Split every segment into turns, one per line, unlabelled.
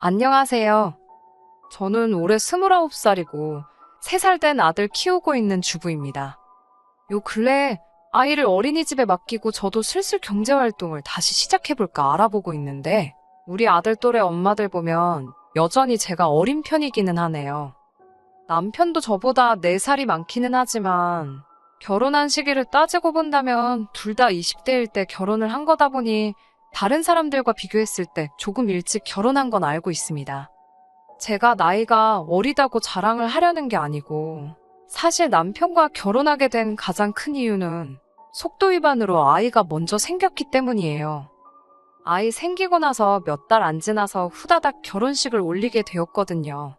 안녕하세요. 저는 올해 29살이고 3살 된 아들 키우고 있는 주부입니다. 요 근래 아이를 어린이집에 맡기고 저도 슬슬 경제활동을 다시 시작해볼까 알아보고 있는데 우리 아들 또래 엄마들 보면 여전히 제가 어린 편이기는 하네요. 남편도 저보다 4살이 많기는 하지만 결혼한 시기를 따지고 본다면 둘 다 20대일 때 결혼을 한 거다 보니 다른 사람들과 비교했을 때 조금 일찍 결혼한 건 알고 있습니다. 제가 나이가 어리다고 자랑을 하려는 게 아니고 사실 남편과 결혼하게 된 가장 큰 이유는 속도 위반으로 아이가 먼저 생겼기 때문이에요. 아이 생기고 나서 몇 달 안 지나서 후다닥 결혼식을 올리게 되었거든요.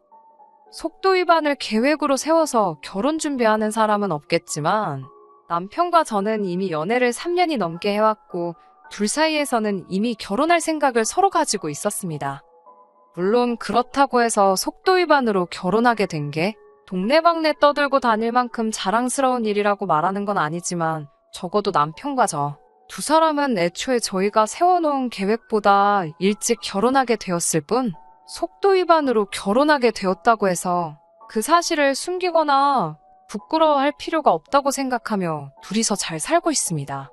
속도 위반을 계획으로 세워서 결혼 준비하는 사람은 없겠지만 남편과 저는 이미 연애를 3년이 넘게 해왔고 둘 사이에서는 이미 결혼할 생각을 서로 가지고 있었습니다. 물론 그렇다고 해서 속도 위반으로 결혼하게 된 게 동네방네 떠들고 다닐 만큼 자랑스러운 일이라고 말하는 건 아니지만 적어도 남편과 저 두 사람은 애초에 저희가 세워놓은 계획보다 일찍 결혼하게 되었을 뿐 속도 위반으로 결혼하게 되었다고 해서 그 사실을 숨기거나 부끄러워할 필요가 없다고 생각하며 둘이서 잘 살고 있습니다.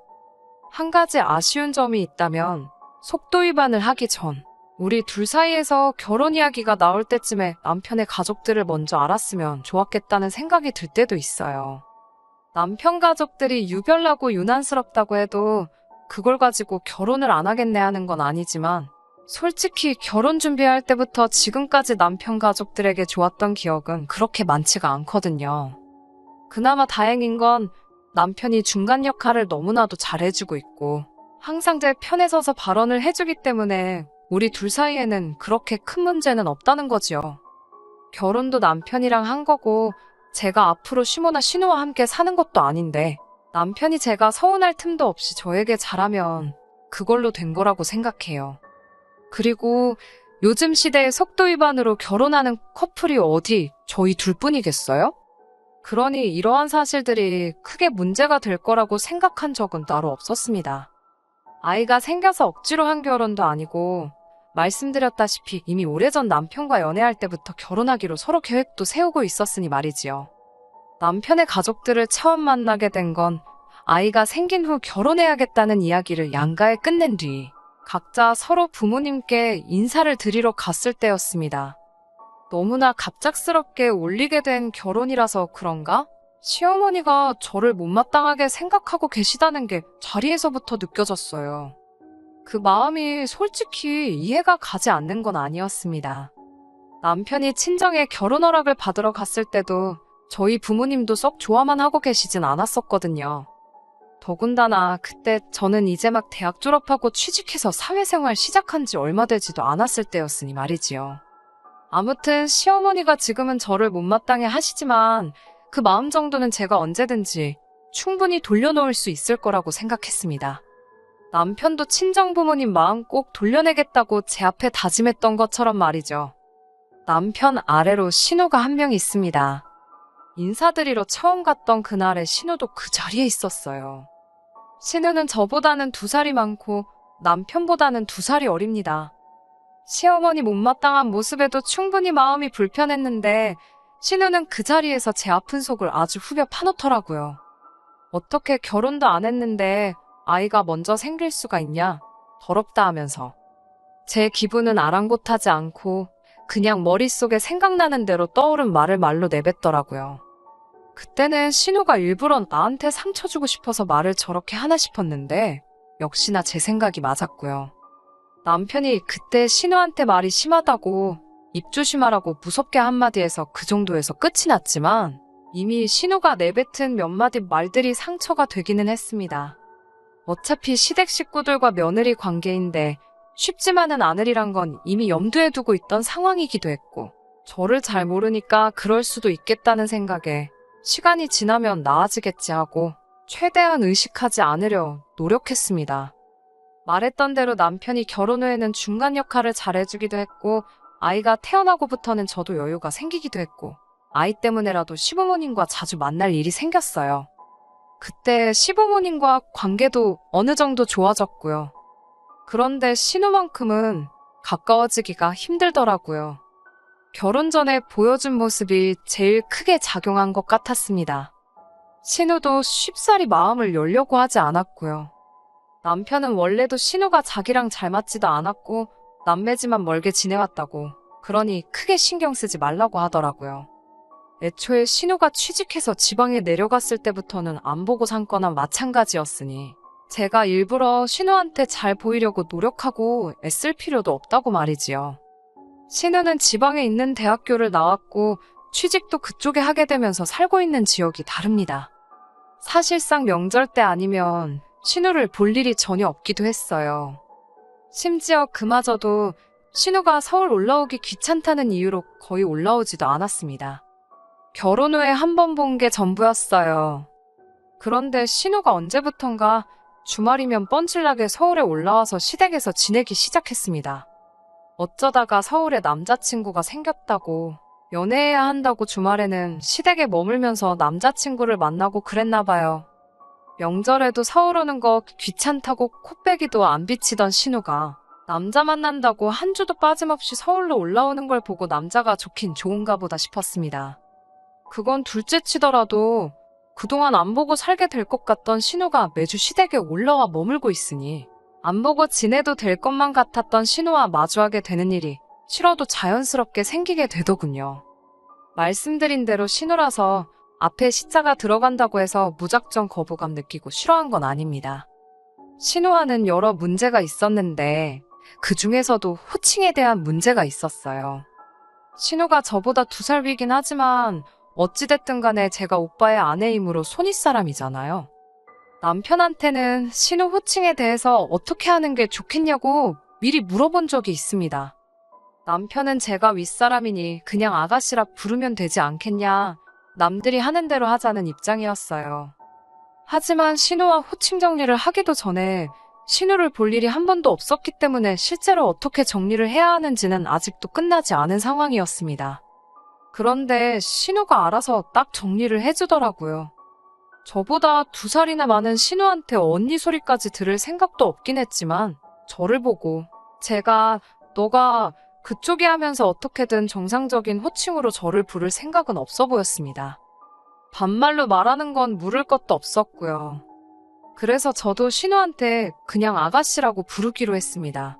한 가지 아쉬운 점이 있다면 속도 위반을 하기 전 우리 둘 사이에서 결혼 이야기가 나올 때쯤에 남편의 가족들을 먼저 알았으면 좋았겠다는 생각이 들 때도 있어요. 남편 가족들이 유별나고 유난스럽다고 해도 그걸 가지고 결혼을 안 하겠네 하는 건 아니지만 솔직히 결혼 준비할 때부터 지금까지 남편 가족들에게 좋았던 기억은 그렇게 많지가 않거든요. 그나마 다행인 건 남편이 중간 역할을 너무나도 잘해주고 있고 항상 제 편에 서서 발언을 해주기 때문에 우리 둘 사이에는 그렇게 큰 문제는 없다는 거지요. 결혼도 남편이랑 한 거고 제가 앞으로 시모나 신우와 함께 사는 것도 아닌데 남편이 제가 서운할 틈도 없이 저에게 잘하면 그걸로 된 거라고 생각해요. 그리고 요즘 시대에 속도 위반으로 결혼하는 커플이 어디 저희 둘뿐이겠어요? 그러니 이러한 사실들이 크게 문제가 될 거라고 생각한 적은 따로 없었습니다. 아이가 생겨서 억지로 한 결혼도 아니고 말씀드렸다시피 이미 오래전 남편과 연애할 때부터 결혼하기로 서로 계획도 세우고 있었으니 말이지요. 남편의 가족들을 처음 만나게 된 건 아이가 생긴 후 결혼해야겠다는 이야기를 양가에 끝낸 뒤 각자 서로 부모님께 인사를 드리러 갔을 때였습니다. 너무나 갑작스럽게 올리게 된 결혼이라서 그런가? 시어머니가 저를 못마땅하게 생각하고 계시다는 게 자리에서부터 느껴졌어요. 그 마음이 솔직히 이해가 가지 않는 건 아니었습니다. 남편이 친정에 결혼 허락을 받으러 갔을 때도 저희 부모님도 썩 좋아만 하고 계시진 않았었거든요. 더군다나 그때 저는 이제 막 대학 졸업하고 취직해서 사회생활 시작한 지 얼마 되지도 않았을 때였으니 말이지요. 아무튼 시어머니가 지금은 저를 못마땅해 하시지만 그 마음 정도는 제가 언제든지 충분히 돌려놓을 수 있을 거라고 생각했습니다. 남편도 친정 부모님 마음 꼭 돌려내겠다고 제 앞에 다짐했던 것처럼 말이죠. 남편 아래로 신우가 한 명 있습니다. 인사드리러 처음 갔던 그날에 신우도 그 자리에 있었어요. 신우는 저보다는 2살이 많고 남편보다는 2살이 어립니다. 시어머니 못마땅한 모습에도 충분히 마음이 불편했는데 신우는 그 자리에서 제 아픈 속을 아주 후벼 파놓더라고요. 어떻게 결혼도 안 했는데 아이가 먼저 생길 수가 있냐? 더럽다 하면서. 제 기분은 아랑곳하지 않고 그냥 머릿속에 생각나는 대로 떠오른 말을 말로 내뱉더라고요. 그때는 신우가 일부러 나한테 상처 주고 싶어서 말을 저렇게 하나 싶었는데 역시나 제 생각이 맞았고요. 남편이 그때 신우한테 말이 심하다고 입 조심하라고 무섭게 한마디 해서 그 정도에서 끝이 났지만 이미 신우가 내뱉은 몇 마디 말들이 상처가 되기는 했습니다. 어차피 시댁 식구들과 며느리 관계인데 쉽지만은 않으리란 건 이미 염두에 두고 있던 상황이기도 했고 저를 잘 모르니까 그럴 수도 있겠다는 생각에 시간이 지나면 나아지겠지 하고 최대한 의식하지 않으려 노력했습니다. 말했던 대로 남편이 결혼 후에는 중간 역할을 잘해주기도 했고 아이가 태어나고부터는 저도 여유가 생기기도 했고 아이 때문에라도 시부모님과 자주 만날 일이 생겼어요. 그때 시부모님과 관계도 어느 정도 좋아졌고요. 그런데 신우만큼은 가까워지기가 힘들더라고요. 결혼 전에 보여준 모습이 제일 크게 작용한 것 같았습니다. 신우도 쉽사리 마음을 열려고 하지 않았고요. 남편은 원래도 신우가 자기랑 잘 맞지도 않았고 남매지만 멀게 지내왔다고, 그러니 크게 신경 쓰지 말라고 하더라고요. 애초에 신우가 취직해서 지방에 내려갔을 때부터는 안 보고 산 거나 마찬가지였으니 제가 일부러 신우한테 잘 보이려고 노력하고 애쓸 필요도 없다고 말이지요. 신우는 지방에 있는 대학교를 나왔고 취직도 그쪽에 하게 되면서 살고 있는 지역이 다릅니다. 사실상 명절 때 아니면 신우를 볼 일이 전혀 없기도 했어요. 심지어 그마저도 신우가 서울 올라오기 귀찮다는 이유로 거의 올라오지도 않았습니다. 결혼 후에 한 번 본 게 전부였어요. 그런데 신우가 언제부턴가 주말이면 뻔질나게 서울에 올라와서 시댁에서 지내기 시작했습니다. 어쩌다가 서울에 남자친구가 생겼다고, 연애해야 한다고 주말에는 시댁에 머물면서 남자친구를 만나고 그랬나 봐요. 명절에도 서울 오는 거 귀찮다고 코빼기도 안 비치던 신우가 남자 만난다고 한 주도 빠짐없이 서울로 올라오는 걸 보고 남자가 좋긴 좋은가 보다 싶었습니다. 그건 둘째 치더라도 그동안 안 보고 살게 될 것 같던 신우가 매주 시댁에 올라와 머물고 있으니 안 보고 지내도 될 것만 같았던 신우와 마주하게 되는 일이 싫어도 자연스럽게 생기게 되더군요. 말씀드린 대로 신우라서 앞에 시자가 들어간다고 해서 무작정 거부감 느끼고 싫어한 건 아닙니다. 신우와는 여러 문제가 있었는데 그 중에서도 호칭에 대한 문제가 있었어요. 신우가 저보다 2살 위긴 하지만 어찌됐든 간에 제가 오빠의 아내이므로 손윗사람이잖아요. 남편한테는 신우 호칭에 대해서 어떻게 하는 게 좋겠냐고 미리 물어본 적이 있습니다. 남편은 제가 윗사람이니 그냥 아가씨라 부르면 되지 않겠냐, 남들이 하는 대로 하자는 입장이었어요. 하지만 신우와 호칭 정리를 하기도 전에 신우를 볼 일이 한 번도 없었기 때문에 실제로 어떻게 정리를 해야 하는지는 아직도 끝나지 않은 상황이었습니다. 그런데 신우가 알아서 딱 정리를 해주더라고요. 저보다 2살이나 많은 신우한테 언니 소리까지 들을 생각도 없긴 했지만 저를 보고 제가 너가 그쪽이 하면서 어떻게든 정상적인 호칭으로 저를 부를 생각은 없어 보였습니다. 반말로 말하는 건 물을 것도 없었고요. 그래서 저도 신우한테 그냥 아가씨라고 부르기로 했습니다.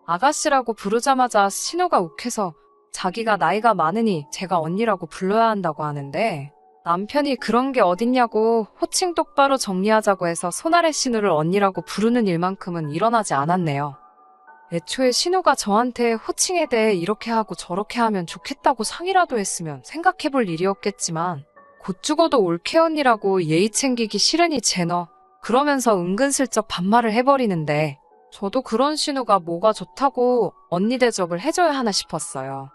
아가씨라고 부르자마자 신우가 욱해서 자기가 나이가 많으니 제가 언니라고 불러야 한다고 하는데 남편이 그런 게 어딨냐고 호칭 똑바로 정리하자고 해서 손아래 신우를 언니라고 부르는 일만큼은 일어나지 않았네요. 애초에 신우가 저한테 호칭에 대해 이렇게 하고 저렇게 하면 좋겠다고 상의라도 했으면 생각해볼 일이었겠지만 곧 죽어도 올케 언니라고 예의 챙기기 싫으니 제너 그러면서 은근슬쩍 반말을 해버리는데 저도 그런 신우가 뭐가 좋다고 언니 대접을 해줘야 하나 싶었어요.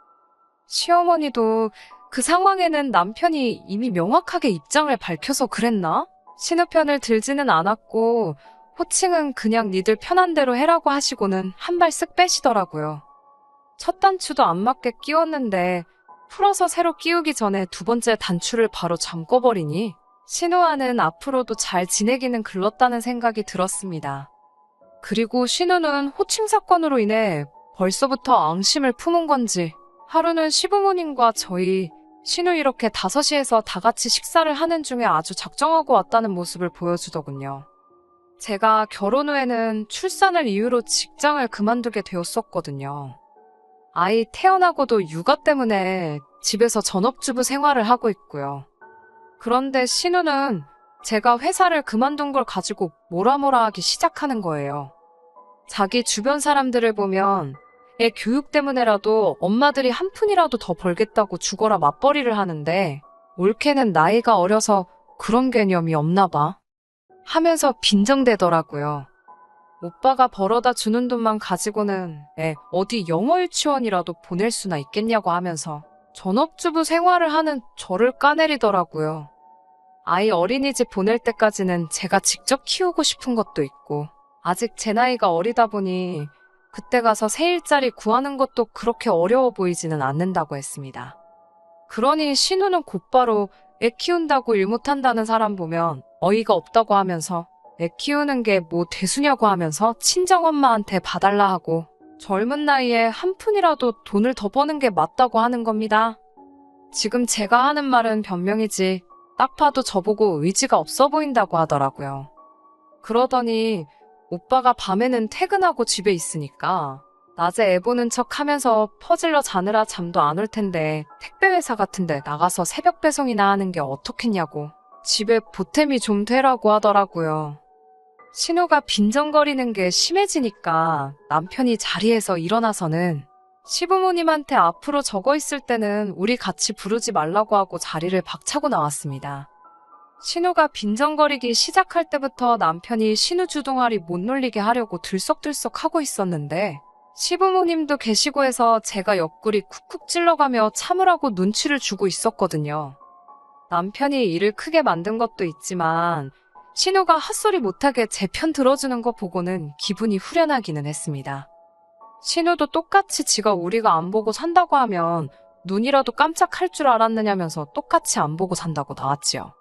시어머니도 그 상황에는 남편이 이미 명확하게 입장을 밝혀서 그랬나? 신우 편을 들지는 않았고 호칭은 그냥 니들 편한 대로 해라고 하시고는 한 발 쓱 빼시더라고요. 첫 단추도 안 맞게 끼웠는데 풀어서 새로 끼우기 전에 2번째 단추를 바로 잠궈버리니 신우와는 앞으로도 잘 지내기는 글렀다는 생각이 들었습니다. 그리고 신우는 호칭 사건으로 인해 벌써부터 앙심을 품은 건지 하루는 시부모님과 저희 신우 이렇게 5시에서 다 같이 식사를 하는 중에 아주 작정하고 왔다는 모습을 보여주더군요. 제가 결혼 후에는 출산을 이유로 직장을 그만두게 되었었거든요. 아이 태어나고도 육아 때문에 집에서 전업주부 생활을 하고 있고요. 그런데 신우는 제가 회사를 그만둔 걸 가지고 뭐라 하기 시작하는 거예요. 자기 주변 사람들을 보면 애 교육 때문에라도 엄마들이 한 푼이라도 더 벌겠다고 죽어라 맞벌이를 하는데 올케는 나이가 어려서 그런 개념이 없나 봐 하면서 빈정대더라고요. 오빠가 벌어다 주는 돈만 가지고는 애 어디 영어 유치원이라도 보낼 수나 있겠냐고 하면서 전업주부 생활을 하는 저를 까내리더라고요. 아이 어린이집 보낼 때까지는 제가 직접 키우고 싶은 것도 있고 아직 제 나이가 어리다 보니 그때 가서 새 일자리 구하는 것도 그렇게 어려워 보이지는 않는다고 했습니다. 그러니 신우는 곧바로 애 키운다고 일 못한다는 사람 보면 어이가 없다고 하면서 애 키우는 게 뭐 대수냐고 하면서 친정엄마한테 봐달라 하고 젊은 나이에 한 푼이라도 돈을 더 버는 게 맞다고 하는 겁니다. 지금 제가 하는 말은 변명이지 딱 봐도 저보고 의지가 없어 보인다고 하더라고요. 그러더니 오빠가 밤에는 퇴근하고 집에 있으니까 낮에 애 보는 척 하면서 퍼질러 자느라 잠도 안 올 텐데 택배회사 같은데 나가서 새벽 배송이나 하는 게 어떻겠냐고 집에 보탬이 좀 되라고 하더라고요. 신우가 빈정거리는 게 심해지니까 남편이 자리에서 일어나서는 시부모님한테 앞으로 적어 있을 때는 우리 같이 부르지 말라고 하고 자리를 박차고 나왔습니다. 신우가 빈정거리기 시작할 때부터 남편이 신우 주둥아리 못 놀리게 하려고 들썩들썩 하고 있었는데 시부모님도 계시고 해서 제가 옆구리 쿡쿡 찔러가며 참으라고 눈치를 주고 있었거든요. 남편이 일을 크게 만든 것도 있지만 신우가 헛소리 못하게 제 편 들어주는 거 보고는 기분이 후련하기는 했습니다. 신우도 똑같이 지가 우리가 안 보고 산다고 하면 눈이라도 깜짝할 줄 알았느냐면서 똑같이 안 보고 산다고 나왔지요.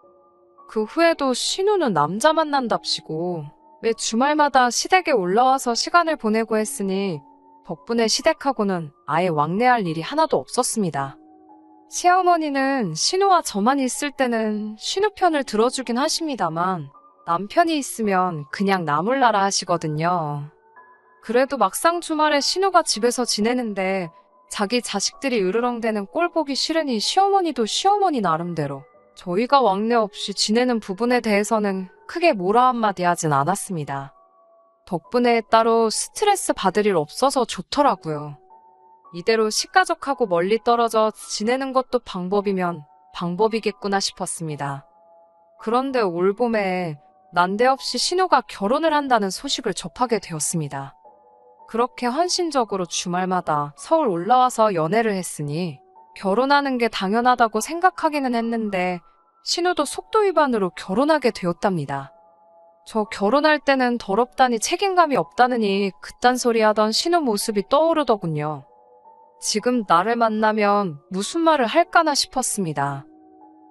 그 후에도 신우는 남자 만난답시고 매 주말마다 시댁에 올라와서 시간을 보내고 했으니 덕분에 시댁하고는 아예 왕래할 일이 하나도 없었습니다. 시어머니는 신우와 저만 있을 때는 신우 편을 들어주긴 하십니다만 남편이 있으면 그냥 나몰라라 하시거든요. 그래도 막상 주말에 신우가 집에서 지내는데 자기 자식들이 으르렁대는 꼴 보기 싫으니 시어머니도 시어머니 나름대로 저희가 왕래 없이 지내는 부분에 대해서는 크게 뭐라 한마디 하진 않았습니다. 덕분에 따로 스트레스 받을 일 없어서 좋더라고요. 이대로 식가족하고 멀리 떨어져 지내는 것도 방법이면 방법이겠구나 싶었습니다. 그런데 올 봄에 난데없이 신우가 결혼을 한다는 소식을 접하게 되었습니다. 그렇게 헌신적으로 주말마다 서울 올라와서 연애를 했으니 결혼하는 게 당연하다고 생각하기는 했는데 신우도 속도 위반으로 결혼하게 되었답니다. 저 결혼할 때는 더럽다니 책임감이 없다느니 그딴 소리 하던 신우 모습이 떠오르더군요. 지금 나를 만나면 무슨 말을 할까나 싶었습니다.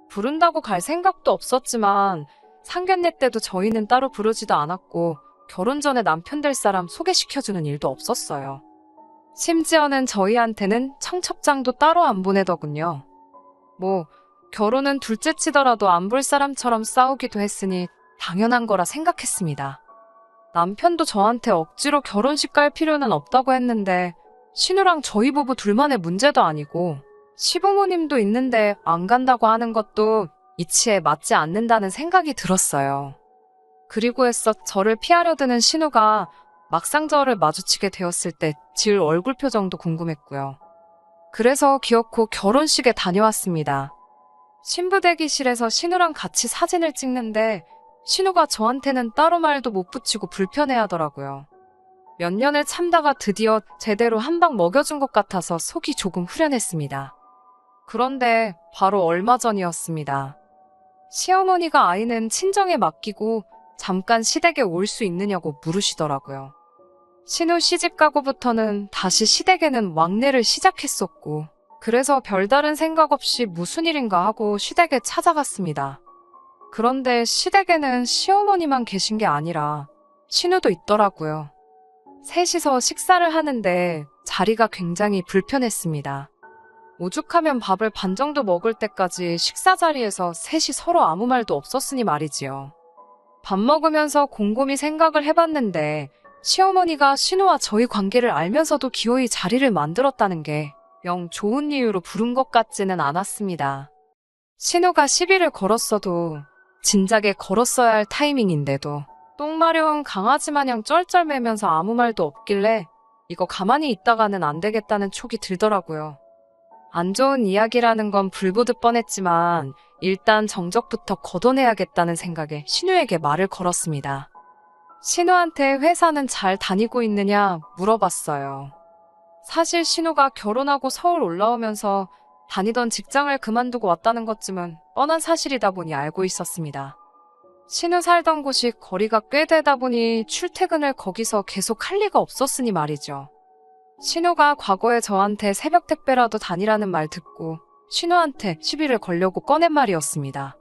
부른다고 갈 생각도 없었지만 상견례 때도 저희는 따로 부르지도 않았고 결혼 전에 남편 될 사람 소개시켜주는 일도 없었어요. 심지어는 저희한테는 청첩장도 따로 안 보내더군요. 뭐 결혼은 둘째 치더라도 안 볼 사람처럼 싸우기도 했으니 당연한 거라 생각했습니다. 남편도 저한테 억지로 결혼식 갈 필요는 없다고 했는데 신우랑 저희 부부 둘만의 문제도 아니고 시부모님도 있는데 안 간다고 하는 것도 이치에 맞지 않는다는 생각이 들었어요. 그리고 애써 저를 피하려 드는 신우가 막상 저를 마주치게 되었을 때 지을 얼굴 표정도 궁금했고요. 그래서 기어코 결혼식에 다녀왔습니다. 신부 대기실에서 신우랑 같이 사진을 찍는데 신우가 저한테는 따로 말도 못 붙이고 불편해하더라고요. 몇 년을 참다가 드디어 제대로 한 방 먹여준 것 같아서 속이 조금 후련했습니다. 그런데 바로 얼마 전이었습니다. 시어머니가 아이는 친정에 맡기고 잠깐 시댁에 올 수 있느냐고 물으시더라고요. 신우 시집 가고부터는 다시 시댁에는 왕래를 시작했었고 그래서 별다른 생각 없이 무슨 일인가 하고 시댁에 찾아갔습니다. 그런데 시댁에는 시어머니만 계신 게 아니라 신우도 있더라고요. 셋이서 식사를 하는데 자리가 굉장히 불편했습니다. 오죽하면 밥을 반 정도 먹을 때까지 식사 자리에서 셋이 서로 아무 말도 없었으니 말이지요. 밥 먹으면서 곰곰이 생각을 해봤는데 시어머니가 신우와 저희 관계를 알면서도 기어이 자리를 만들었다는 게 영 좋은 이유로 부른 것 같지는 않았습니다. 신우가 시비를 걸었어도 진작에 걸었어야 할 타이밍인데도 똥 마려운 강아지 마냥 쩔쩔매면서 아무 말도 없길래 이거 가만히 있다가는 안 되겠다는 촉이 들더라고요. 안 좋은 이야기라는 건 불보듯 뻔했지만 일단 정적부터 걷어내야겠다는 생각에 신우에게 말을 걸었습니다. 신우한테 회사는 잘 다니고 있느냐 물어봤어요. 사실 신우가 결혼하고 서울 올라오면서 다니던 직장을 그만두고 왔다는 것쯤은 뻔한 사실이다 보니 알고 있었습니다. 신우 살던 곳이 거리가 꽤 되다 보니 출퇴근을 거기서 계속 할 리가 없었으니 말이죠. 신우가 과거에 저한테 새벽 택배라도 다니라는 말 듣고 신우한테 시비를 걸려고 꺼낸 말이었습니다.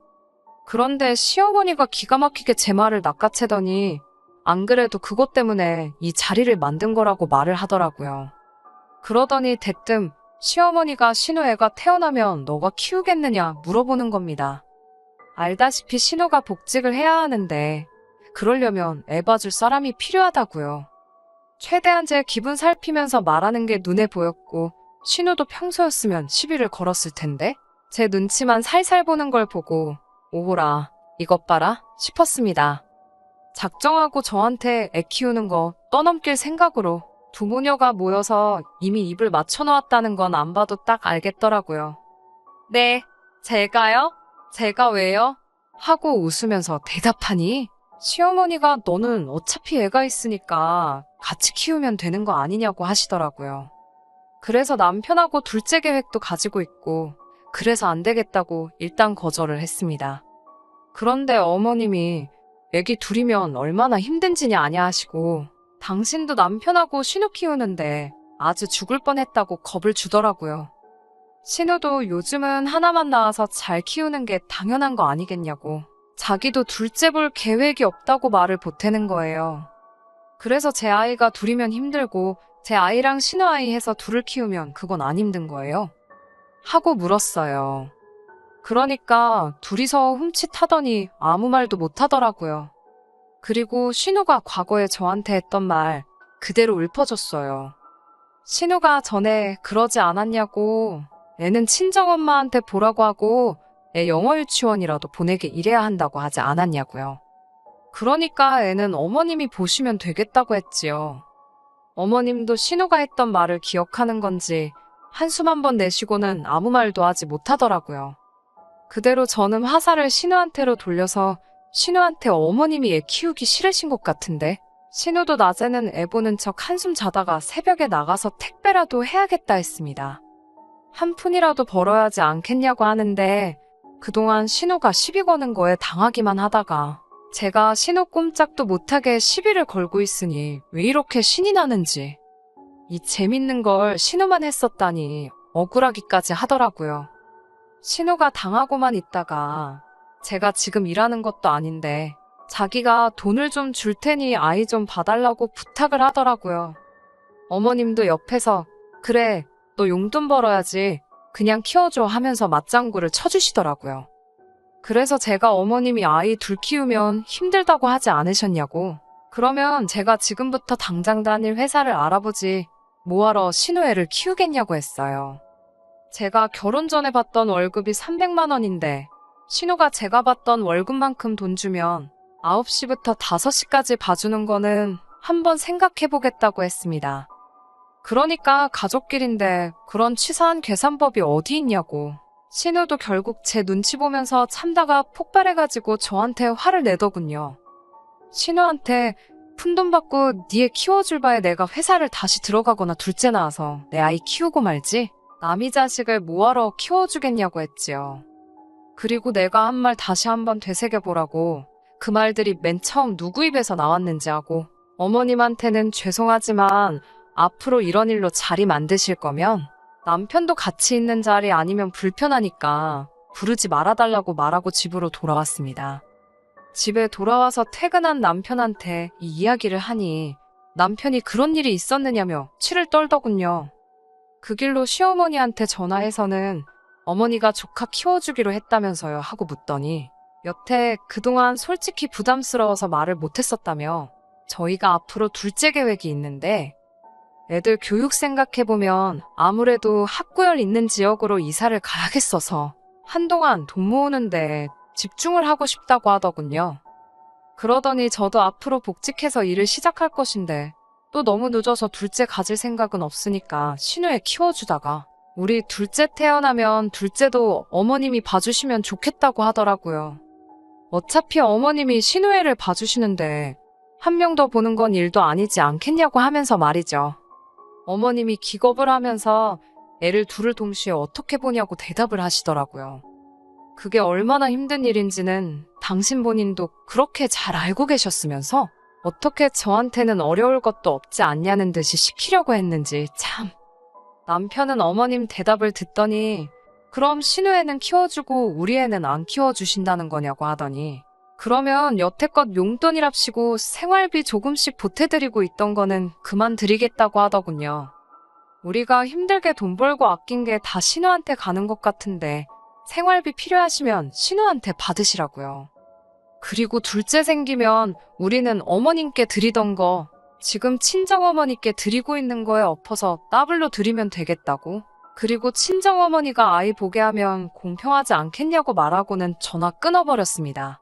그런데 시어머니가 기가 막히게 제 말을 낚아채더니 안 그래도 그것 때문에 이 자리를 만든 거라고 말을 하더라고요. 그러더니 대뜸 시어머니가 신우애가 태어나면 너가 키우겠느냐 물어보는 겁니다. 알다시피 신우가 복직을 해야 하는데 그러려면 애 봐줄 사람이 필요하다고요. 최대한 제 기분 살피면서 말하는 게 눈에 보였고 신우도 평소였으면 시비를 걸었을 텐데 제 눈치만 살살 보는 걸 보고 오호라 이것 봐라 싶었습니다. 작정하고 저한테 애 키우는 거 떠넘길 생각으로 두 모녀가 모여서 이미 입을 맞춰놓았다는 건 안 봐도 딱 알겠더라고요. 네, 제가요? 제가 왜요? 하고 웃으면서 대답하니 시어머니가 너는 어차피 애가 있으니까 같이 키우면 되는 거 아니냐고 하시더라고요. 그래서 남편하고 둘째 계획도 가지고 있고 그래서 안 되겠다고 일단 거절을 했습니다. 그런데 어머님이 애기 둘이면 얼마나 힘든지냐 아냐 하시고 당신도 남편하고 신우 키우는데 아주 죽을 뻔했다고 겁을 주더라고요. 신우도 요즘은 하나만 낳아서 잘 키우는 게 당연한 거 아니겠냐고 자기도 둘째 볼 계획이 없다고 말을 보태는 거예요. 그래서 제 아이가 둘이면 힘들고 제 아이랑 신우 아이 해서 둘을 키우면 그건 안 힘든 거예요? 하고 물었어요. 그러니까 둘이서 훔칫하더니 아무 말도 못 하더라고요. 그리고 신우가 과거에 저한테 했던 말 그대로 읊어줬어요. 신우가 전에 그러지 않았냐고 애는 친정엄마한테 보라고 하고 애 영어 유치원이라도 보내게 이래야 한다고 하지 않았냐고요. 그러니까 애는 어머님이 보시면 되겠다고 했지요. 어머님도 신우가 했던 말을 기억하는 건지 한숨 한 번 내쉬고는 아무 말도 하지 못하더라고요. 그대로 저는 화살을 신우한테로 돌려서 신우한테 어머님이 애 키우기 싫으신 것 같은데 신우도 낮에는 애 보는 척 한숨 자다가 새벽에 나가서 택배라도 해야겠다 했습니다. 한 푼이라도 벌어야 하지 않겠냐고 하는데 그동안 신우가 시비 거는 거에 당하기만 하다가 제가 신우 꼼짝도 못하게 시비를 걸고 있으니 왜 이렇게 신이 나는지 이 재밌는 걸 신우만 했었다니 억울하기까지 하더라고요. 신우가 당하고만 있다가 제가 지금 일하는 것도 아닌데 자기가 돈을 좀 줄 테니 아이 좀 봐달라고 부탁을 하더라고요. 어머님도 옆에서 그래 너 용돈 벌어야지 그냥 키워줘 하면서 맞장구를 쳐주시더라고요. 그래서 제가 어머님이 아이 둘 키우면 힘들다고 하지 않으셨냐고 그러면 제가 지금부터 당장 다닐 회사를 알아보지 뭐하러 신우 애를 키우겠냐고 했어요. 제가 결혼 전에 받던 월급이 300만 원인데 신우가 제가 받던 월급만큼 돈 주면 9시부터 5시까지 봐주는 거는 한번 생각해보겠다고 했습니다. 그러니까 가족끼린데 그런 치사한 계산법이 어디 있냐고. 신우도 결국 제 눈치 보면서 참다가 폭발해가지고 저한테 화를 내더군요. 신우한테 푼돈 받고 니 애 키워줄 바에 내가 회사를 다시 들어가거나 둘째 낳아서 내 아이 키우고 말지 남이 자식을 뭐하러 키워주겠냐고 했지요. 그리고 내가 한 말 다시 한번 되새겨보라고 그 말들이 맨 처음 누구 입에서 나왔는지 하고 어머님한테는 죄송하지만 앞으로 이런 일로 자리 만드실 거면 남편도 같이 있는 자리 아니면 불편하니까 부르지 말아달라고 말하고 집으로 돌아왔습니다. 집에 돌아와서 퇴근한 남편한테 이 이야기를 하니 남편이 그런 일이 있었느냐며 치를 떨더군요. 그 길로 시어머니한테 전화해서는 어머니가 조카 키워주기로 했다면서요 하고 묻더니 여태 그동안 솔직히 부담스러워서 말을 못했었다며 저희가 앞으로 둘째 계획이 있는데 애들 교육 생각해보면 아무래도 학구열 있는 지역으로 이사를 가야겠어서 한동안 돈 모으는데 집중을 하고 싶다고 하더군요. 그러더니 저도 앞으로 복직해서 일을 시작할 것인데 또 너무 늦어서 둘째 가질 생각은 없으니까 신우애 키워주다가 우리 둘째 태어나면 둘째도 어머님이 봐주시면 좋겠다고 하더라고요. 어차피 어머님이 신우애를 봐주시는데 한 명 더 보는 건 일도 아니지 않겠냐고 하면서 말이죠. 어머님이 기겁을 하면서 애를 둘을 동시에 어떻게 보냐고 대답을 하시더라고요. 그게 얼마나 힘든 일인지는 당신 본인도 그렇게 잘 알고 계셨으면서 어떻게 저한테는 어려울 것도 없지 않냐는 듯이 시키려고 했는지 참. 남편은 어머님 대답을 듣더니 그럼 신우 애는 키워주고 우리 애는 안 키워주신다는 거냐고 하더니 그러면 여태껏 용돈이랍시고 생활비 조금씩 보태드리고 있던 거는 그만 드리겠다고 하더군요. 우리가 힘들게 돈 벌고 아낀 게 다 신우한테 가는 것 같은데 생활비 필요하시면 신우한테 받으시라고요. 그리고 둘째 생기면 우리는 어머님께 드리던 거 지금 친정어머니께 드리고 있는 거에 엎어서 더블로 드리면 되겠다고. 그리고 친정어머니가 아이 보게 하면 공평하지 않겠냐고 말하고는 전화 끊어버렸습니다.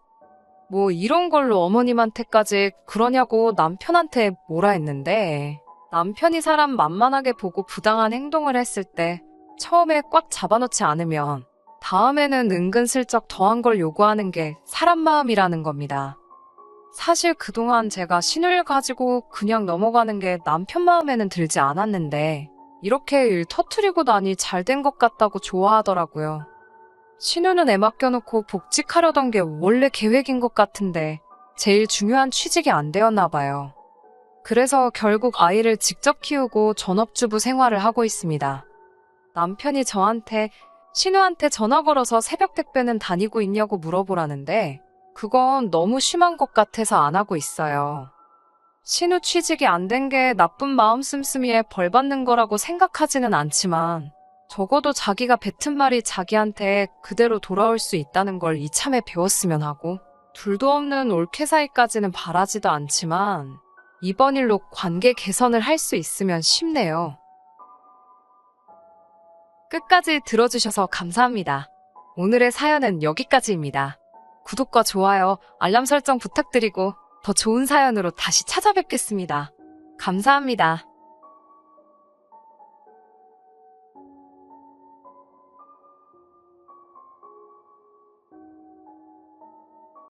뭐 이런 걸로 어머님한테까지 그러냐고 남편한테 뭐라 했는데 남편이 사람 만만하게 보고 부당한 행동을 했을 때 처음에 꽉 잡아놓지 않으면 다음에는 은근슬쩍 더한 걸 요구하는 게 사람 마음이라는 겁니다. 사실 그동안 제가 신우를 가지고 그냥 넘어가는 게 남편 마음에는 들지 않았는데 이렇게 일 터트리고 나니 잘 된 것 같다고 좋아하더라고요. 신우는 애 맡겨놓고 복직하려던 게 원래 계획인 것 같은데 제일 중요한 취직이 안 되었나 봐요. 그래서 결국 아이를 직접 키우고 전업주부 생활을 하고 있습니다. 남편이 저한테 신우한테 전화 걸어서 새벽 택배는 다니고 있냐고 물어보라는데 그건 너무 심한 것 같아서 안 하고 있어요. 신우 취직이 안 된 게 나쁜 마음 씀씀이에 벌 받는 거라고 생각하지는 않지만 적어도 자기가 뱉은 말이 자기한테 그대로 돌아올 수 있다는 걸 이참에 배웠으면 하고 둘도 없는 올케 사이까지는 바라지도 않지만 이번 일로 관계 개선을 할 수 있으면 싶네요. 끝까지 들어주셔서 감사합니다. 오늘의 사연은 여기까지입니다. 구독과 좋아요, 알람 설정 부탁드리고 더 좋은 사연으로 다시 찾아뵙겠습니다. 감사합니다.